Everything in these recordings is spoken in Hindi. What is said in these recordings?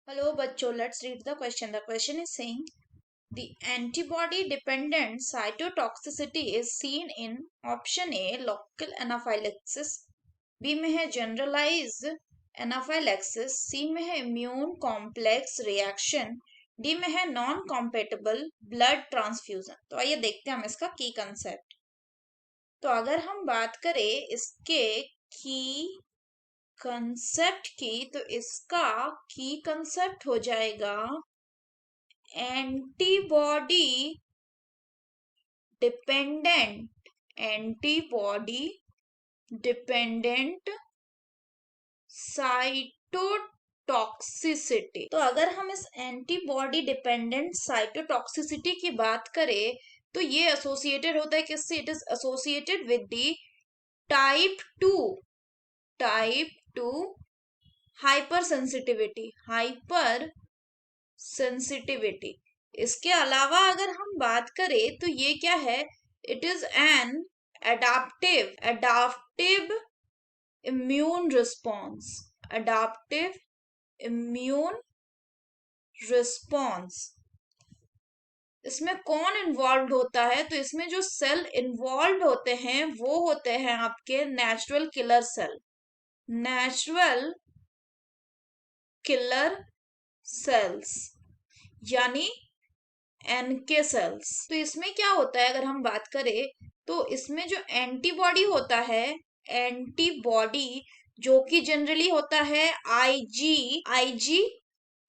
Hello, bachcho. Let's read the question. The question is saying the antibody dependent cytotoxicity is seen in option A local anaphylaxis, B में है generalized anaphylaxis, C में है immune complex reaction, D में है non compatible blood transfusion. तो आइए देखते हैं हम इसका की कंसेप्ट. तो अगर हम बात करें इसके की कंसेप्ट की तो इसका की कंसेप्ट हो जाएगा एंटीबॉडी डिपेंडेंट साइटोटॉक्सिसिटी. तो अगर हम इस एंटीबॉडी डिपेंडेंट साइटोटॉक्सिसिटी की बात करें तो ये एसोसिएटेड होता है किससे? It is associated with the type two hyper sensitivity. इसके अलावा अगर हम बात करें तो ये क्या है? It is an adaptive immune response. इसमें कौन इन्वॉल्व होता है? तो इसमें जो सेल इन्वॉल्व होते हैं वो होते हैं आपके नेचुरल किलर सेल्स यानी एनके सेल्स. तो इसमें क्या होता है अगर हम बात करें तो इसमें जो एंटीबॉडी होता है, एंटीबॉडी जो कि जनरली होता है आईजी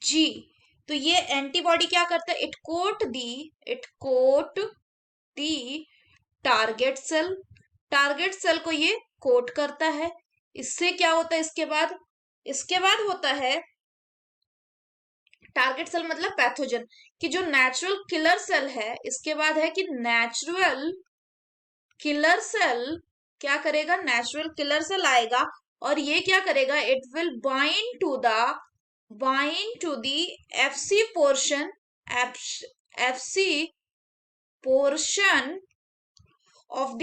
जी. तो ये एंटीबॉडी क्या करता है? It coat the target cell को ये कोट करता है. इससे क्या होता है? इसके बाद होता है टारगेट सेल मतलब पैथोजन कि जो नेचुरल किलर सेल है. इसके बाद है कि नेचुरल किलर सेल क्या करेगा? नेचुरल किलर सेल आएगा और ये क्या करेगा? It will bind to the Fc portion of the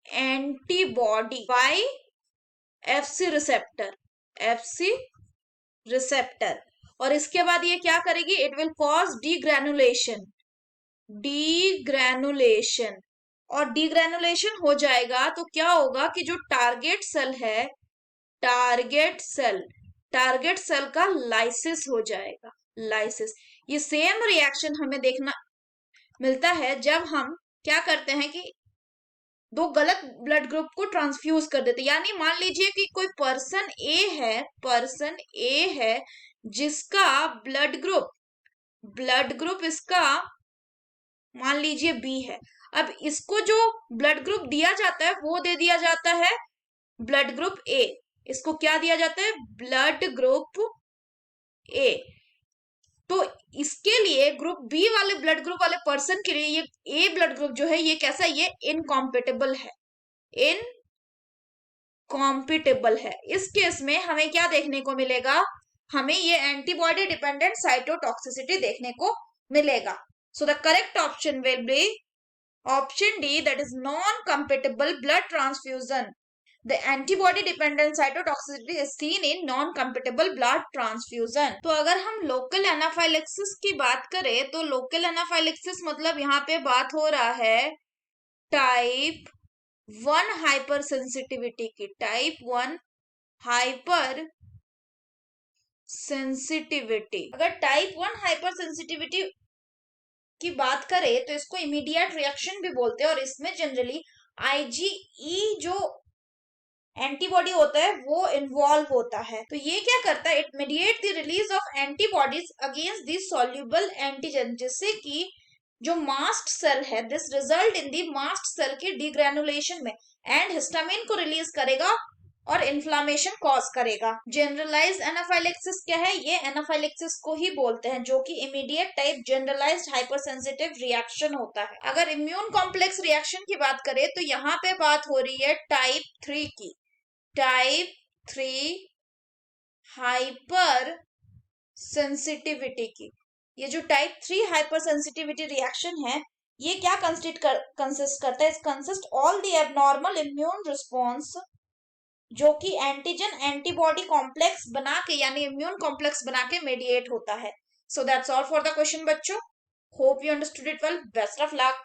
antibody by Fc receptor. और इसके बाद ये क्या करेगी? It will cause degranulation. और डीग्रेनुलेशन हो जाएगा तो क्या होगा कि जो टारगेट सेल का लाइसिस हो जाएगा. ये सेम रिएक्शन हमें देखना मिलता है जब हम क्या करते हैं कि दो गलत ब्लड ग्रुप को ट्रांसफ्यूज कर देते. यानी मान लीजिए कि कोई पर्सन ए है जिसका ब्लड ग्रुप इसका मान लीजिए बी है. अब इसको जो ब्लड ग्रुप दिया जाता है वो दे दिया जाता है ब्लड ग्रुप ए. इसको क्या दिया जाता है? Blood group A. तो इसके लिए ग्रुप बी वाले ब्लड ग्रुप वाले पर्सन के लिए ये ए ब्लड ग्रुप जो है ये कैसा है? ये इनकॉम्पिटेबल है. इस केस में हमें क्या देखने को मिलेगा? हमें ये एंटीबॉडी डिपेंडेंट साइटोटॉक्सिसिटी देखने को मिलेगा. So the correct option will be option D, that is non-compatible blood transfusion. The antibody dependent cytotoxicity is seen in non-compatible blood transfusion. तो अगर हम लोकल एनाफाइलेक्सिस की बात करें तो लोकल एनाफाइलेक्सिस मतलब यहाँ पे बात हो रहा है टाइप 1 हाइपर सेंसिटिविटी की. अगर टाइप 1 हाइपर सेंसिटिविटी की बात करें तो इसको इमीडिएट रिएक्शन भी बोलते हैं और इसमें जनरली आईजीई जो एंटीबॉडी होता है वो इन्वॉल्व होता है. तो ये क्या करता है? It mediate the release of antibodies against the soluble antigen, जिससे कि जो मास्ट सेल है this result in the mast cell के डीग्रेनुलेशन में एंड हिस्टामिन को रिलीज करेगा और इन्फ्लामेशन कॉज करेगा. जनरलाइज्ड एनाफाइलेक्सिस क्या है? ये एनाफाइलेक्सिस को ही बोलते हैं जो कि immediate type generalised hypersensitive reaction होता है. अगर इम्यून कॉम्प्लेक्स रिएक्शन की बात करें तो यहाँ पे बात हो रही है टाइप 3 की. टाइप 3 हाइपर सेंसिटिविटी की. ये जो टाइप 3 हाइपर सेंसिटिविटी रिएक्शन है ये क्या कंसिस्ट करता है? Consist all the abnormal immune response जो कि एंटीजन एंटीबॉडी कॉम्प्लेक्स बना के यानी इम्यून कॉम्प्लेक्स बना के मेडिएट होता है. So that's all for the question बच्चों. Hope you understood it well. Best of luck.